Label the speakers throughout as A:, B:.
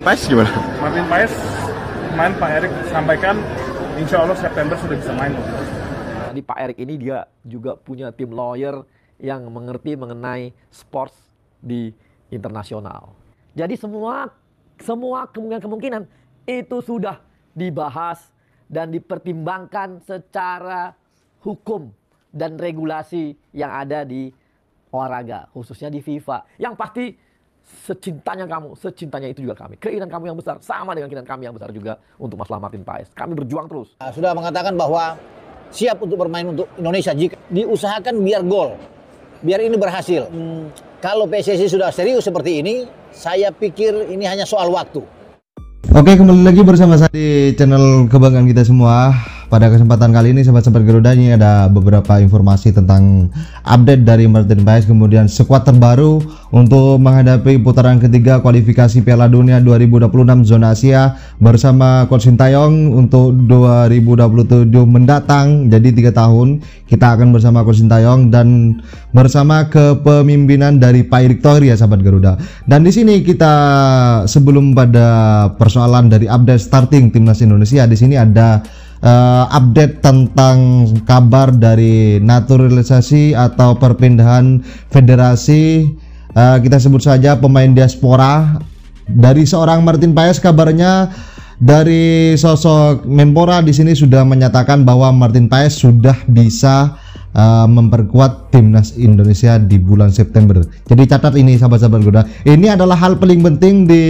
A: Paes gimana?
B: Martin Paes main, Pak Erik sampaikan insya Allah September sudah bisa main.
C: Jadi Pak Erik ini dia juga punya tim lawyer yang mengerti mengenai sports di internasional. Jadi semua kemungkinan itu sudah dibahas dan dipertimbangkan secara hukum dan regulasi yang ada di olahraga, khususnya di FIFA. Yang pasti secintanya kamu, secintanya itu juga kami. Keinginan kamu yang besar sama dengan keinginan kami yang besar juga untuk masalah Martin Paes. Kami berjuang terus.
D: Sudah mengatakan bahwa siap untuk bermain untuk Indonesia jika diusahakan biar gol, biar ini berhasil. Kalau PSSI sudah serius seperti ini, saya pikir ini hanya soal waktu.
E: Oke, kembali lagi bersama saya di channel kebanggaan kita semua. Pada kesempatan kali ini sahabat-sahabat Garuda, ini ada beberapa informasi tentang update dari Martin Paes, kemudian skuad terbaru untuk menghadapi putaran ketiga kualifikasi Piala Dunia 2026 zona Asia bersama Coach Sintayong untuk 2027 mendatang. Jadi 3 tahun kita akan bersama Coach Sintayong dan bersama kepemimpinan dari Pak Erick Thohir ya sahabat Garuda. Dan di sini kita sebelum pada persoalan dari update starting timnas Indonesia, di sini ada update tentang kabar dari naturalisasi atau perpindahan federasi, kita sebut saja pemain diaspora dari seorang Martin Paes. Kabarnya dari sosok Menpora di sini sudah menyatakan bahwa Martin Paes sudah bisa memperkuat timnas Indonesia di bulan September. Jadi catat ini sahabat-sahabat Garuda. Ini adalah hal paling penting di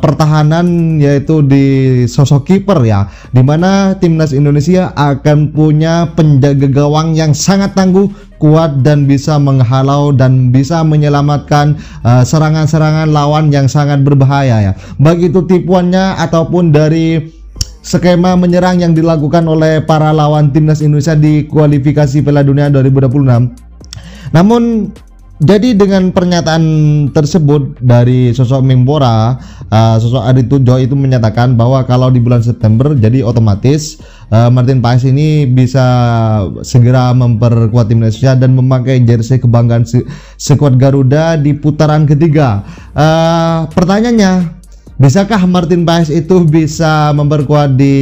E: pertahanan, yaitu di sosok kiper ya, dimana timnas Indonesia akan punya penjaga gawang yang sangat tangguh, kuat dan bisa menghalau dan bisa menyelamatkan serangan-serangan lawan yang sangat berbahaya ya. Baik itu tipuannya ataupun dari skema menyerang yang dilakukan oleh para lawan timnas Indonesia di kualifikasi Piala Dunia 2026. Namun jadi dengan pernyataan tersebut dari sosok Menpora, sosok Adi Tujo itu menyatakan bahwa kalau di bulan September jadi otomatis Martin Paes ini bisa segera memperkuat tim Indonesia dan memakai jersey kebanggaan skuad Garuda di putaran ketiga. Pertanyaannya, bisakah Martin Paes itu bisa memperkuat di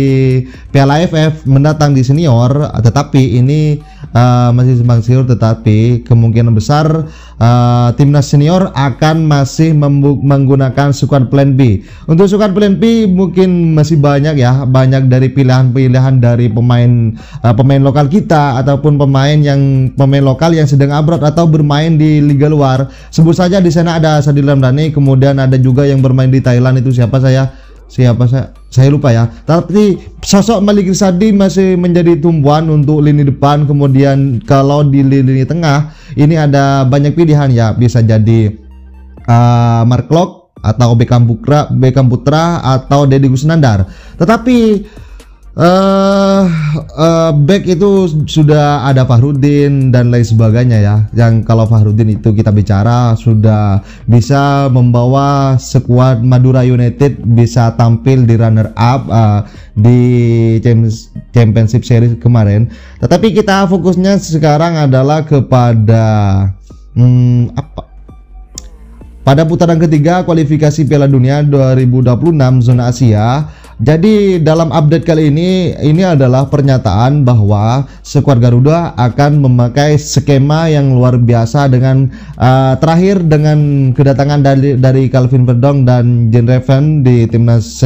E: Piala AFF mendatang di senior? Tetapi ini masih simpang siur, tetapi kemungkinan besar timnas senior akan masih menggunakan skuad plan B. Untuk skuad plan B mungkin masih banyak ya, banyak dari pilihan-pilihan dari pemain lokal kita ataupun pemain lokal yang sedang abroad atau bermain di liga luar. Sebut saja di sana ada Sadil Ramdhani, kemudian ada juga yang bermain di Thailand, itu siapa saya lupa ya. Tapi sosok Malik Rizadi masih menjadi tumpuan untuk lini depan. Kemudian kalau di lini tengah ini ada banyak pilihan ya, bisa jadi Mark Klok atau Beckham Putra atau Deddy Kusnandar. Tetapi back itu sudah ada Fahrudin dan lain sebagainya ya. Yang kalau Fahrudin itu kita bicara sudah bisa membawa skuad Madura United bisa tampil di runner up di Championship Series kemarin. Tetapi kita fokusnya sekarang adalah kepada pada putaran ketiga kualifikasi Piala Dunia 2026 zona Asia. Jadi dalam update kali ini adalah pernyataan bahwa skuad Garuda akan memakai skema yang luar biasa dengan terakhir dengan kedatangan dari Calvin Verdong dan Jean Reven di timnas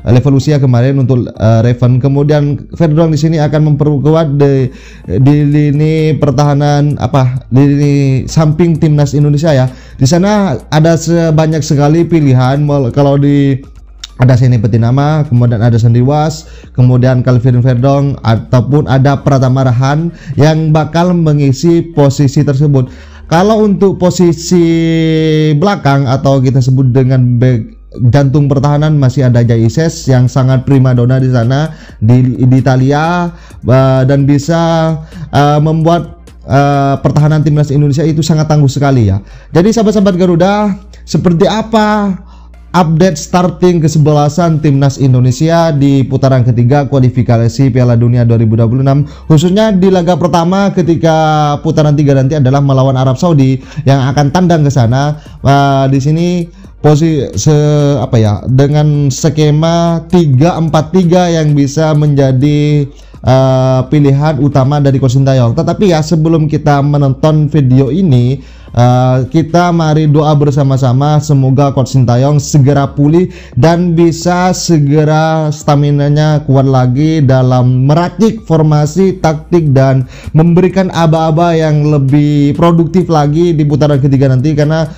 E: level usia kemarin untuk Reven. Kemudian Verdong di sini akan memperkuat di lini pertahanan di lini samping timnas Indonesia ya. Di sana ada banyak sekali pilihan. Kalau ada Seni Petinama, kemudian ada Sandiwas, kemudian Calvin Verdong, ataupun ada Pratama Rahan yang bakal mengisi posisi tersebut. Kalau untuk posisi belakang atau kita sebut dengan back jantung pertahanan masih ada Jaises yang sangat primadona di sana di Italia dan bisa membuat pertahanan timnas Indonesia itu sangat tangguh sekali ya. Jadi sahabat-sahabat Garuda, seperti apa update starting kesebelasan timnas Indonesia di putaran ketiga kualifikasi Piala Dunia 2026, khususnya di laga pertama ketika putaran 3 nanti adalah melawan Arab Saudi yang akan tandang ke sana. Di sini dengan skema 3-4-3 yang bisa menjadi pilihan utama dari Coach Sintayong. Tetapi ya, sebelum kita menonton video ini, kita mari doa bersama-sama semoga Coach Sintayong segera pulih dan bisa segera staminanya kuat lagi dalam meracik formasi, taktik, dan memberikan aba-aba yang lebih produktif lagi di putaran ketiga nanti. Karena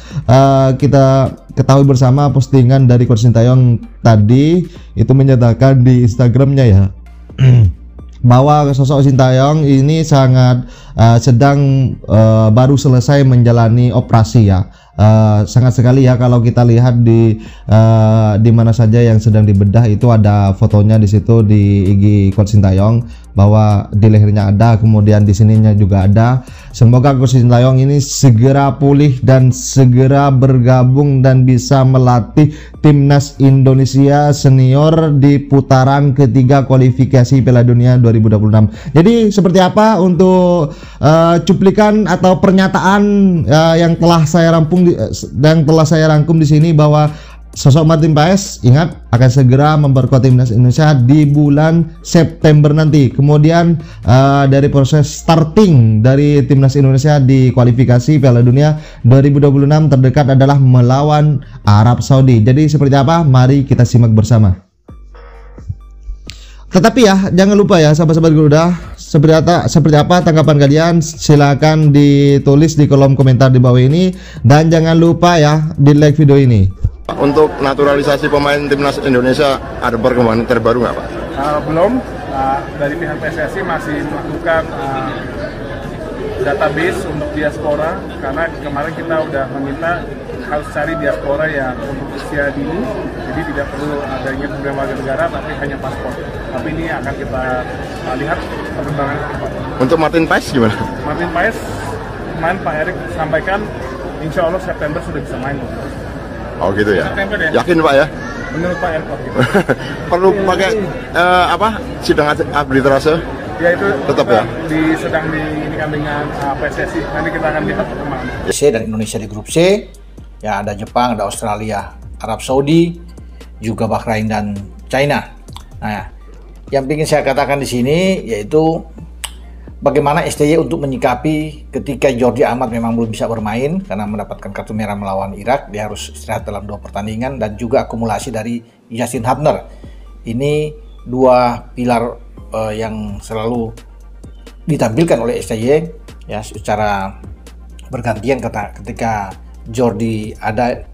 E: kita ketahui bersama postingan dari Coach Sintayong tadi itu menyatakan di Instagramnya ya bahwa sosok Sintayong ini sangat sedang baru selesai menjalani operasi ya. Sangat sekali ya kalau kita lihat di mana saja yang sedang dibedah itu ada fotonya di situ di IG Coach Sintayong, bahwa di lehernya ada, kemudian di sininya juga ada. Semoga Coach Sintayong ini segera pulih dan segera bergabung dan bisa melatih timnas Indonesia senior di putaran ketiga kualifikasi Piala Dunia 2026. Jadi seperti apa untuk cuplikan atau pernyataan yang telah saya rangkum di sini, bahwa sosok Martin Paes ingat akan segera memperkuat timnas Indonesia di bulan September nanti. Kemudian dari proses starting dari timnas Indonesia di kualifikasi Piala Dunia 2026 terdekat adalah melawan Arab Saudi. Jadi seperti apa? Mari kita simak bersama. Tetapi ya, jangan lupa ya sahabat-sahabat Garuda, seperti apa tanggapan kalian? Silahkan ditulis di kolom komentar di bawah ini, dan jangan lupa ya di like video ini.
A: Untuk naturalisasi pemain timnas Indonesia ada perkembangan terbaru nggak Pak?
B: Belum. Dari pihak PSSI masih melakukan database untuk diaspora, karena kemarin kita udah meminta harus cari diaspora yang untuk usia dini, jadi tidak perlu adanya pemberian warga negara tapi hanya paspor. Tapi ini akan kita lihat perkembangan ke depan.
A: Untuk Martin Paes gimana?
B: Martin Paes, kemarin Pak Erik sampaikan insya Allah September sudah bisa main.
A: Oh gitu ya?
B: September ya?
A: Yakin Pak ya?
B: Menurut Pak Erik gitu.
A: Perlu pakai sidang arbitrase?
B: Ya itu
A: tetap ya?
B: Sedang diinikan dengan PSSI. Nanti kita akan lihat perkembangan.
D: Dan Indonesia di grup C. Ya, ada Jepang, ada Australia, Arab Saudi, juga Bahrain dan China. Nah, yang ingin saya katakan di sini yaitu bagaimana STY untuk menyikapi ketika Jordi Amat memang belum bisa bermain karena mendapatkan kartu merah melawan Irak. Dia harus istirahat dalam 2 pertandingan, dan juga akumulasi dari Justin Hubner. Ini 2 pilar yang selalu ditampilkan oleh STY ya secara bergantian ketika Jordi ada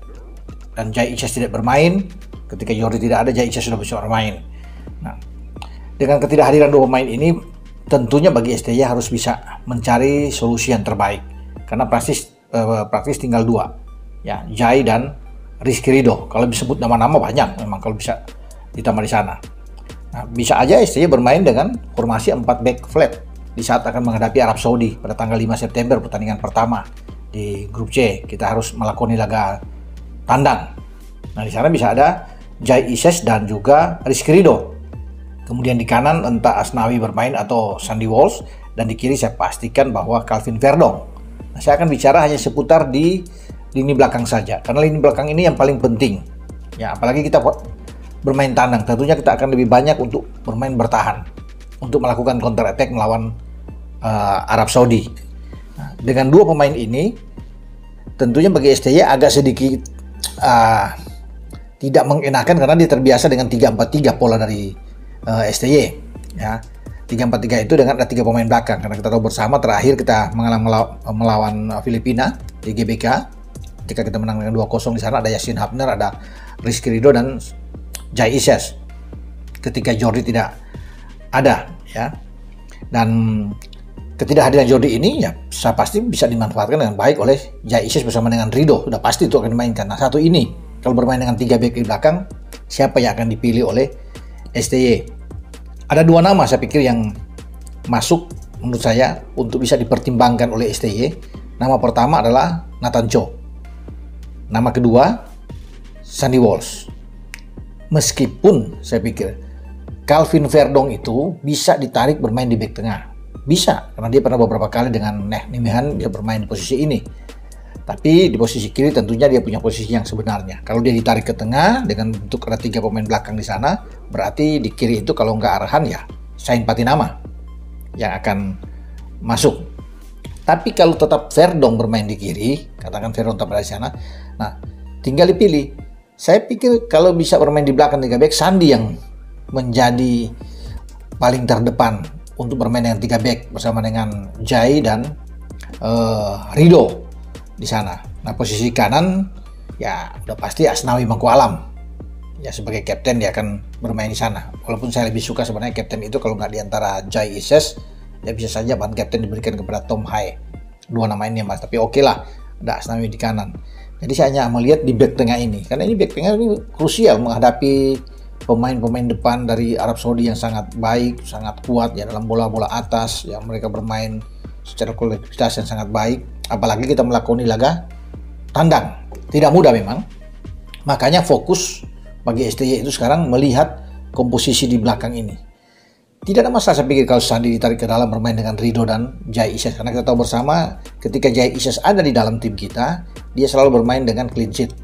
D: dan Jai Isyas tidak bermain. Ketika Jordi tidak ada, Jai Isyas sudah bisa bermain. Nah, dengan ketidakhadiran 2 pemain ini, tentunya bagi STY harus bisa mencari solusi yang terbaik, karena praktis tinggal 2 ya, Jai dan Rizky Ridho. Kalau disebut nama-nama banyak memang kalau bisa ditambah di sana. Nah, bisa aja STY bermain dengan formasi 4 back flat di saat akan menghadapi Arab Saudi pada tanggal 5 September pertandingan pertama di grup C. Kita harus melakoni laga tandang. Nah, di sana bisa ada Jai Isyas dan juga Rizky Ridho. Kemudian di kanan entah Asnawi bermain atau Sandy Walsh, dan di kiri saya pastikan bahwa Calvin Verdong. Nah, saya akan bicara hanya seputar di lini belakang saja, karena lini belakang ini yang paling penting. Ya, apalagi kita bermain tandang, tentunya kita akan lebih banyak untuk bermain bertahan, untuk melakukan counter attack melawan Arab Saudi. Nah, dengan 2 pemain ini, tentunya bagi STY agak sedikit tidak mengenakan karena dia terbiasa dengan 3-4-3 pola dari STY ya. 3-4-3 itu dengan ada 3 pemain belakang, karena kita tahu bersama terakhir kita melawan Filipina di GBK ketika kita menang dengan 2-0. Di sana ada Justin Hubner, ada Rizky Ridho dan Jai Isyas ketika Jordi tidak ada ya. Dan ketidakhadiran Jordi ini ya pasti bisa dimanfaatkan dengan baik oleh Jai Isyas bersama dengan Ridho. Sudah pasti itu akan dimainkan. Nah, satu ini kalau bermain dengan 3 back di belakang, siapa yang akan dipilih oleh STY? Ada 2 nama saya pikir yang masuk menurut saya untuk bisa dipertimbangkan oleh STY. Nama pertama adalah Nathan Cho. Nama kedua Sandy Walsh. Meskipun saya pikir Calvin Verdong itu bisa ditarik bermain di back tengah. Bisa, karena dia pernah beberapa kali dengan Nimihan dia bermain di posisi ini. Tapi di posisi kiri tentunya dia punya posisi yang sebenarnya. Kalau dia ditarik ke tengah dengan bentuk ada 3 pemain belakang di sana, berarti di kiri itu kalau nggak Arhan ya Sain Patinama yang akan masuk. Tapi kalau tetap Verdong bermain di kiri, katakan Verdong tetap ada di sana, nah tinggal dipilih. Saya pikir kalau bisa bermain di belakang 3 back, Sandi yang menjadi paling terdepan untuk bermain dengan 3 back bersama dengan Jai dan Rido di sana. Nah posisi kanan ya udah pasti Asnawi Mangku Alam ya, sebagai kapten dia akan bermain di sana. Walaupun saya lebih suka sebenarnya kapten itu kalau nggak diantara Jai Ises, ya bisa saja bahan kapten diberikan kepada Tom Hai. 2 nama ini mas, tapi oke lah ada Asnawi di kanan. Jadi saya hanya melihat di back tengah ini, karena ini back tengah ini krusial menghadapi pemain-pemain depan dari Arab Saudi yang sangat baik, sangat kuat ya dalam bola-bola atas, yang mereka bermain secara kolektivitas yang sangat baik. Apalagi kita melakoni laga tandang, tidak mudah memang. Makanya fokus bagi STY itu sekarang melihat komposisi di belakang ini. Tidak ada masalah saya pikir kalau Sandi ditarik ke dalam bermain dengan Rido dan Jai Ises, karena kita tahu bersama ketika Jai Ises ada di dalam tim kita, dia selalu bermain dengan clean sheet.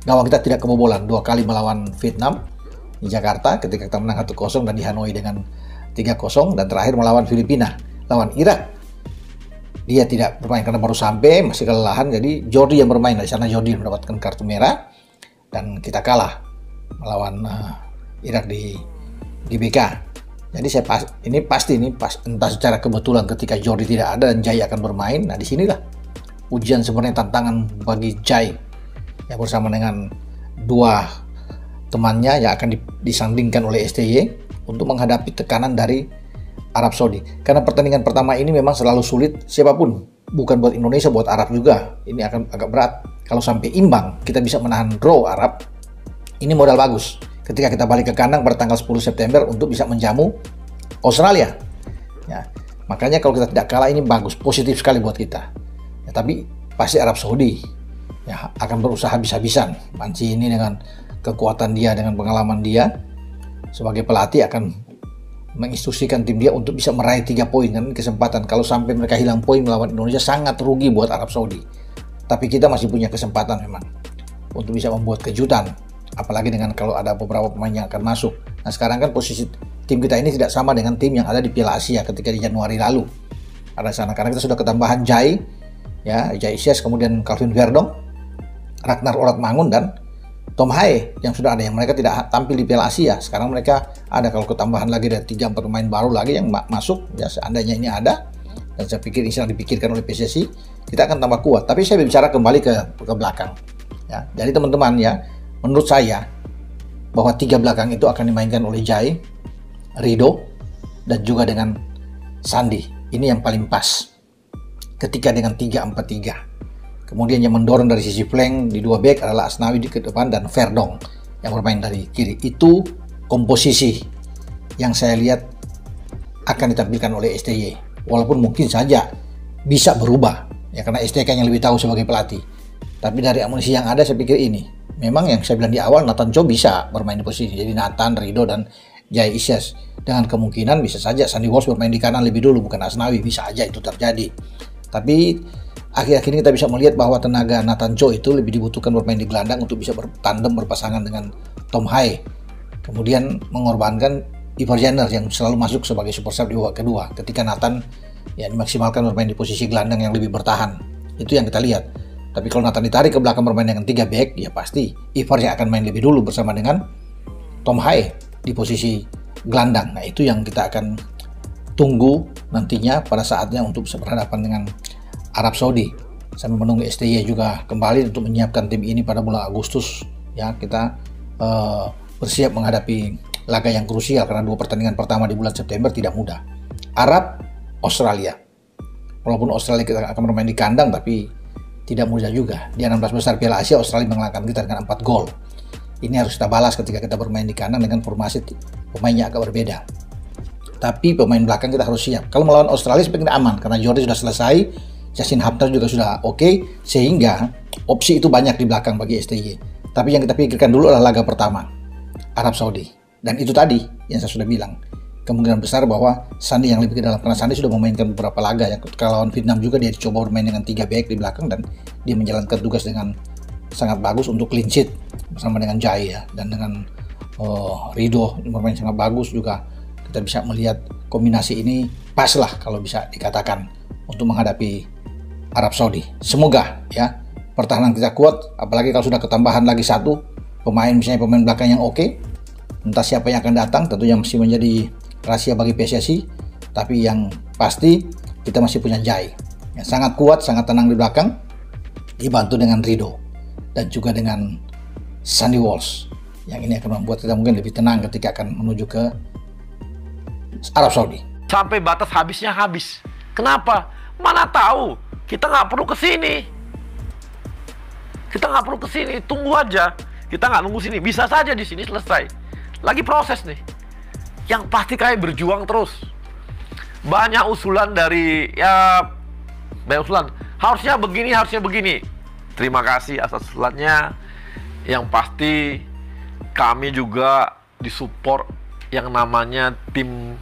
D: Gawang kita tidak kebobolan 2 kali melawan Vietnam di Jakarta ketika kita menang 1-0 dan di Hanoi dengan 3-0, dan terakhir melawan Filipina, lawan Irak. Dia tidak bermain karena baru sampai, masih kelelahan, jadi Jordi yang bermain. Dari sana Jordi mendapatkan kartu merah dan kita kalah melawan Irak di GBK. Jadi ini pasti entah secara kebetulan ketika Jordi tidak ada dan Jai akan bermain. Nah disinilah ujian sebenarnya, tantangan bagi Jai yang bersama dengan 2 temannya yang akan disandingkan oleh STY untuk menghadapi tekanan dari Arab Saudi. Karena pertandingan pertama ini memang selalu sulit siapapun, bukan buat Indonesia, buat Arab juga. Ini akan agak berat. Kalau sampai imbang, kita bisa menahan draw Arab, ini modal bagus ketika kita balik ke kandang pada tanggal 10 September untuk bisa menjamu Australia. Ya, makanya kalau kita tidak kalah ini bagus, positif sekali buat kita. Ya, tapi pasti Arab Saudi ya akan berusaha habis-habisan. Manci ini dengan kekuatan dia, dengan pengalaman dia sebagai pelatih akan menginstruksikan tim dia untuk bisa meraih 3 poin, kan kesempatan. Kalau sampai mereka hilang poin melawan Indonesia sangat rugi buat Arab Saudi. Tapi kita masih punya kesempatan memang untuk bisa membuat kejutan, apalagi dengan kalau ada beberapa pemain yang akan masuk. Nah sekarang kan posisi tim kita ini tidak sama dengan tim yang ada di Piala Asia ketika di Januari lalu ada sana, karena kita sudah ketambahan Jai ya, Jai Ises, kemudian Calvin Verdong, Ragnar Oratmangun dan Tom Hai yang sudah ada, yang mereka tidak tampil di Piala Asia. Sekarang mereka ada, kalau ketambahan lagi dari 3-4 pemain baru lagi yang masuk ya, seandainya ini ada, dan saya pikir ini sedang dipikirkan oleh PSSI, kita akan tambah kuat. Tapi saya bicara kembali ke belakang ya. Jadi teman-teman ya, menurut saya bahwa 3 belakang itu akan dimainkan oleh Jai, Rido, dan juga dengan Sandi. Ini yang paling pas ketika dengan 3-4-3. Kemudian yang mendorong dari sisi flank di 2 back adalah Asnawi di depan dan Verdong yang bermain dari kiri. Itu komposisi yang saya lihat akan ditampilkan oleh STY. Walaupun mungkin saja bisa berubah ya, karena STY kan yang lebih tahu sebagai pelatih. Tapi dari amunisi yang ada saya pikir ini. Memang yang saya bilang di awal, Nathan Cho bisa bermain di posisi. Jadi Nathan, Rido, dan Jai Ises. Dengan kemungkinan bisa saja Sandy Walsh bermain di kanan lebih dulu, bukan Asnawi. Bisa aja itu terjadi. Tapi akhir-akhir ini kita bisa melihat bahwa tenaga Nathan Cho itu lebih dibutuhkan bermain di gelandang untuk bisa bertandem, berpasangan dengan Tom Hai. Kemudian mengorbankan Ivar Jenner yang selalu masuk sebagai super sub di babak kedua. Ketika Nathan ya dimaksimalkan bermain di posisi gelandang yang lebih bertahan. Itu yang kita lihat. Tapi kalau Nathan ditarik ke belakang bermain dengan 3 back, ya pasti Ivar yang akan main lebih dulu bersama dengan Tom Hai di posisi gelandang. Nah itu yang kita akan tunggu nantinya pada saatnya untuk bisa berhadapan dengan Arab Saudi. Sambil menunggu STY juga kembali untuk menyiapkan tim ini pada bulan Agustus. Ya kita bersiap menghadapi laga yang krusial karena 2 pertandingan pertama di bulan September tidak mudah. Arab, Australia. Walaupun Australia kita akan bermain di kandang, tapi tidak mudah juga. Di 16 besar Piala Asia, Australia mengalahkan kita dengan 4 gol. Ini harus kita balas ketika kita bermain di kandang dengan formasi pemainnya agak berbeda. Tapi pemain belakang kita harus siap. Kalau melawan Australia sebenarnya aman karena Jordi sudah selesai, Yassin Haftar juga sudah oke, sehingga opsi itu banyak di belakang bagi STY. Tapi yang kita pikirkan dulu adalah laga pertama, Arab Saudi. Dan itu tadi yang saya sudah bilang, kemungkinan besar bahwa Sandi yang lebih ke dalam, karena Sandi sudah memainkan beberapa laga ya. Kalau lawan Vietnam juga dia dicoba bermain dengan 3 back di belakang dan dia menjalankan tugas dengan sangat bagus untuk clean sheet bersama dengan Jai ya, dan dengan Ridho bermain sangat bagus juga. Kita bisa melihat kombinasi ini pas lah kalau bisa dikatakan untuk menghadapi Arab Saudi. Semoga ya pertahanan kita kuat, apalagi kalau sudah ketambahan lagi satu pemain, misalnya pemain belakang yang oke. Entah siapa yang akan datang, tentunya masih menjadi rahasia bagi PSSI, tapi yang pasti kita masih punya Jai yang sangat kuat, sangat tenang di belakang, dibantu dengan Ridho dan juga dengan Sandy Walsh, yang ini akan membuat kita mungkin lebih tenang ketika akan menuju ke Arab Saudi.
C: Sampai batas habisnya habis. Kenapa? Mana tahu, kita nggak perlu ke sini. Kita nggak perlu ke sini, tunggu aja. Kita nggak nunggu sini, bisa saja di sini selesai. Lagi proses nih. Yang pasti kami berjuang terus. Banyak usulan dari banyak usulan. Harusnya begini, harusnya begini. Terima kasih atas usulannya. Yang pasti kami juga disupport yang namanya tim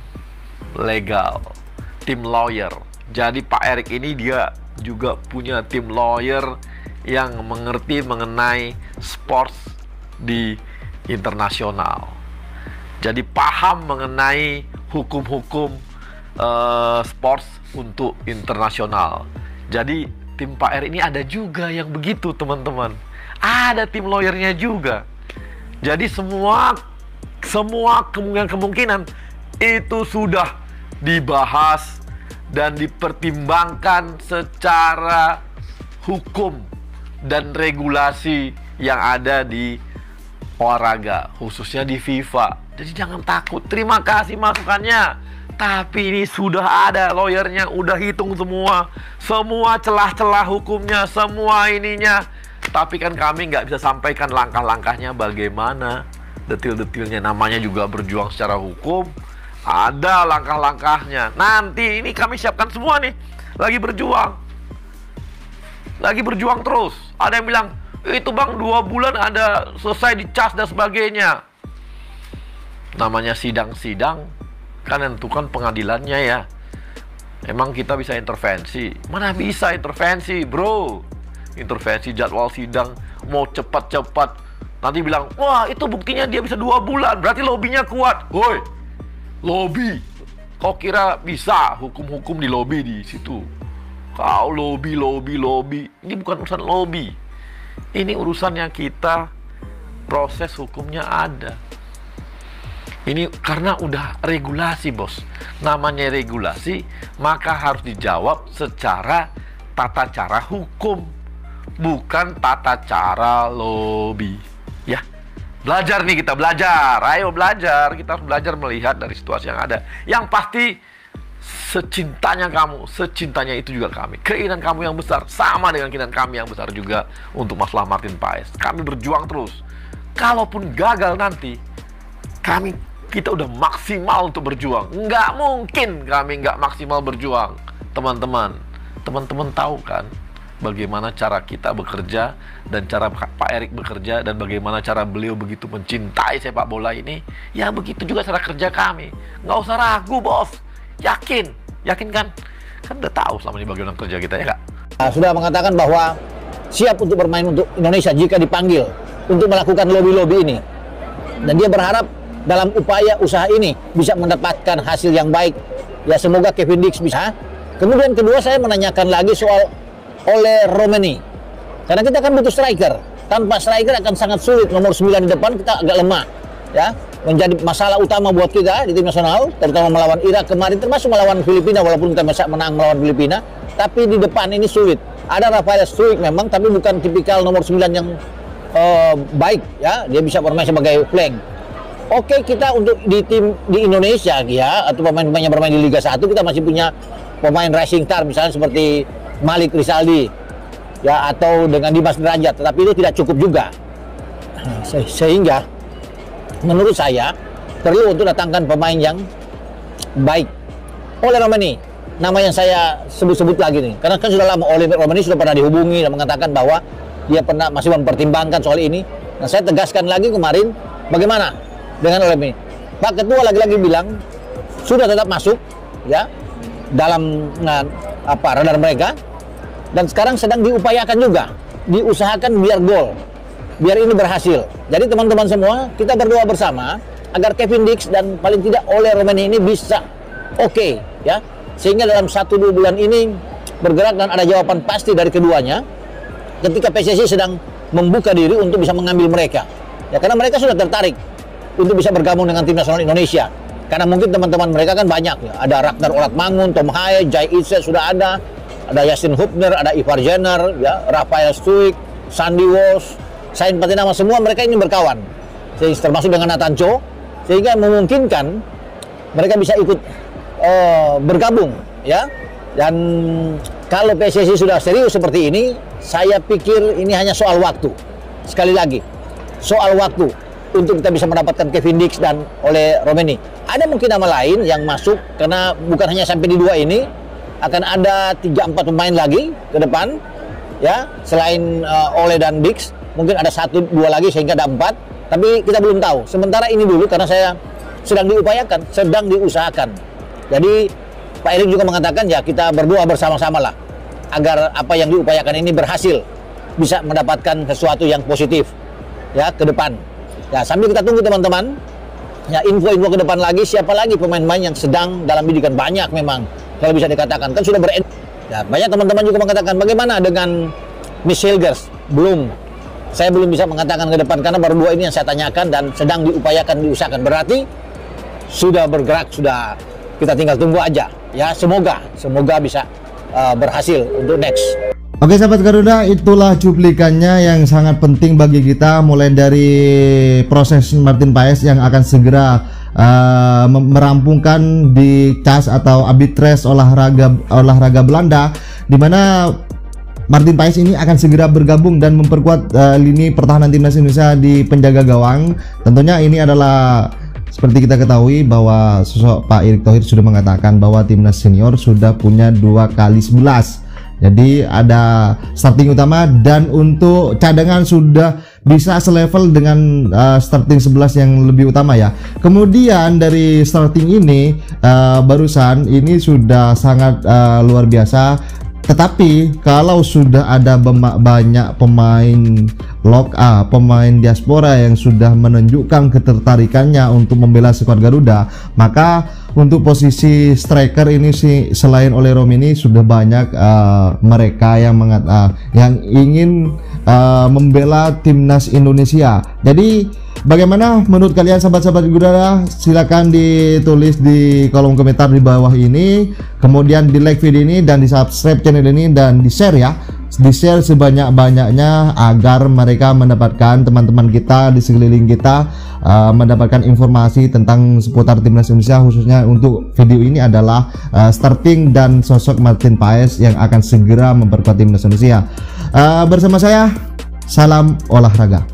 C: legal, tim lawyer. Jadi Pak Erik ini dia juga punya tim lawyer yang mengerti mengenai sports di internasional. Jadi paham mengenai hukum-hukum sports untuk internasional. Jadi tim Pak Erik ini ada juga yang begitu teman-teman. Ada tim lawyernya juga. Jadi semua kemungkinan itu sudah dibahas dan dipertimbangkan secara hukum dan regulasi yang ada di olahraga, khususnya di FIFA. Jadi jangan takut, terima kasih masukannya. Tapi ini sudah ada lawyernya, udah hitung semua celah-celah hukumnya, semua ininya. Tapi kan kami nggak bisa sampaikan langkah-langkahnya bagaimana, detil-detilnya. Namanya juga berjuang secara hukum, ada langkah-langkahnya. Nanti ini kami siapkan semua nih, lagi berjuang terus. Ada yang bilang, itu bang 2 bulan ada selesai dicas dan sebagainya. Namanya sidang-sidang kan tentukan pengadilannya ya. Emang kita bisa intervensi? Mana bisa intervensi bro. Intervensi jadwal sidang mau cepat-cepat, nanti bilang wah itu buktinya dia bisa 2 bulan, berarti lobbynya kuat. Woi, lobby, kau kira bisa hukum-hukum di lobby di situ? Kau lobby, ini bukan urusan lobby. Ini urusannya kita, proses hukumnya ada. Ini karena udah regulasi bos. Namanya regulasi, maka harus dijawab secara tata cara hukum, bukan tata cara lobby. Ya, belajar nih kita, belajar. Ayo belajar, kita harus belajar melihat dari situasi yang ada. Yang pasti secintanya kamu, secintanya itu juga kami. Keinginan kamu yang besar sama dengan keinginan kami yang besar juga untuk masalah Martin Paes. Kami berjuang terus. Kalaupun gagal nanti, kita udah maksimal untuk berjuang. Nggak mungkin kami nggak maksimal berjuang. Teman-teman tahu kan bagaimana cara kita bekerja dan cara Pak Erik bekerja dan bagaimana cara beliau begitu mencintai sepak bola ini. Ya begitu juga cara kerja kami. Nggak usah ragu bos. Yakin kan? Kan udah tahu selama ini bagaimana kerja kita ya kak.
D: Sudah mengatakan bahwa siap untuk bermain untuk Indonesia jika dipanggil untuk melakukan lobby-lobby ini. Dan dia berharap dalam upaya usaha ini bisa mendapatkan hasil yang baik. Ya semoga Kevin Dix bisa. Kemudian kedua saya menanyakan lagi soal Ole Romani. Karena kita kan butuh striker. Tanpa striker akan sangat sulit. Nomor 9 di depan kita agak lemah. Ya, menjadi masalah utama buat kita di tim nasional, terutama melawan Irak kemarin, termasuk melawan Filipina, walaupun kita bisa menang melawan Filipina, tapi di depan ini sulit. Ada Rafael Struijk memang, tapi bukan tipikal nomor 9 yang baik, ya. Dia bisa bermain sebagai flank. Oke, kita untuk di tim di Indonesia ya, atau pemain-pemain yang bermain di Liga 1, kita masih punya pemain rising star misalnya seperti Malik Rizaldi, ya, atau dengan Dimas Derajat, tetapi itu tidak cukup juga. Sehingga menurut saya perlu untuk datangkan pemain yang baik. Ole Romani, nama yang saya sebut-sebut lagi nih, karena kan sudah lama Ole Romani sudah pernah dihubungi dan mengatakan bahwa dia pernah masih mempertimbangkan soal ini. Nah, saya tegaskan lagi kemarin, bagaimana dengan Ole Romani? Pak Ketua lagi-lagi bilang sudah tetap masuk ya dalam radar mereka, dan sekarang sedang diupayakan juga, diusahakan biar gol, biar ini berhasil. Jadi teman-teman semua, kita berdoa bersama agar Kevin Dix dan paling tidak Ole Romeni ini bisa oke, ya, sehingga dalam 1-2 bulan ini bergerak dan ada jawaban pasti dari keduanya ketika PSSI sedang membuka diri untuk bisa mengambil mereka, ya, karena mereka sudah tertarik untuk bisa bergabung dengan tim nasional Indonesia. Karena mungkin teman-teman mereka kan banyak ya, ada Ragnar Oratmangun, Tom Haye, Jai Itse sudah ada Justin Hubner, ada Ivar Jenner, ya, Rafael Stuik, Sandy Walsh, Sain Patinama, semua mereka ini berkawan, termasuk dengan Nathan Cho, sehingga memungkinkan mereka bisa ikut bergabung, ya. Dan kalau PSSI sudah serius seperti ini, saya pikir ini hanya soal waktu. Sekali lagi, soal waktu untuk kita bisa mendapatkan Kevin Dix dan Ole Romeni. Ada mungkin nama lain yang masuk, karena bukan hanya sampai di 2 ini, akan ada 3-4 pemain lagi ke depan, ya, selain Ole dan Dix, mungkin ada 1-2 lagi sehingga ada 4, tapi kita belum tahu. Sementara ini dulu karena saya sedang diupayakan, sedang diusahakan. Jadi Pak Erik juga mengatakan ya kita berdoa bersama-sama lah agar apa yang diupayakan ini berhasil, bisa mendapatkan sesuatu yang positif ya ke depan. Ya, sambil kita tunggu teman-teman, ya, info-info ke depan lagi, siapa lagi pemain-pemain yang sedang dalam bidikan. Banyak memang, kalau bisa dikatakan, kan sudah ya, banyak teman-teman juga mengatakan, bagaimana dengan Miss Hilgers? Belum, saya belum bisa mengatakan ke depan, karena baru 2 ini yang saya tanyakan, dan sedang diupayakan, diusahakan. Berarti, sudah bergerak, sudah, kita tinggal tunggu aja, ya, semoga bisa berhasil untuk next.
E: Oke sahabat Garuda, itulah cuplikannya yang sangat penting bagi kita, mulai dari proses Martin Paes yang akan segera merampungkan di CAS atau Arbitrecht olahraga Belanda, di mana Martin Paes ini akan segera bergabung dan memperkuat lini pertahanan timnas Indonesia di penjaga gawang. Tentunya ini adalah seperti kita ketahui bahwa sosok Pak Erick Thohir sudah mengatakan bahwa timnas senior sudah punya 2 kali 11. Jadi ada starting utama, dan untuk cadangan sudah bisa selevel dengan starting 11 yang lebih utama ya. Kemudian dari starting ini barusan ini sudah sangat luar biasa. Tetapi kalau sudah ada banyak pemain pemain diaspora yang sudah menunjukkan ketertarikannya untuk membela skuad Garuda, maka untuk posisi striker ini sih selain Ole Romeni sudah banyak mereka yang ingin membela timnas Indonesia. Jadi bagaimana menurut kalian sahabat-sahabat Garuda? Silakan ditulis di kolom komentar di bawah ini, kemudian di like video ini dan di subscribe channel ini dan di share ya, di share sebanyak-banyaknya agar mereka mendapatkan, teman-teman kita di sekeliling kita mendapatkan informasi tentang seputar timnas Indonesia, khususnya untuk video ini adalah starting dan sosok Martin Paes yang akan segera memperkuat timnas Indonesia. Bersama saya, salam olahraga.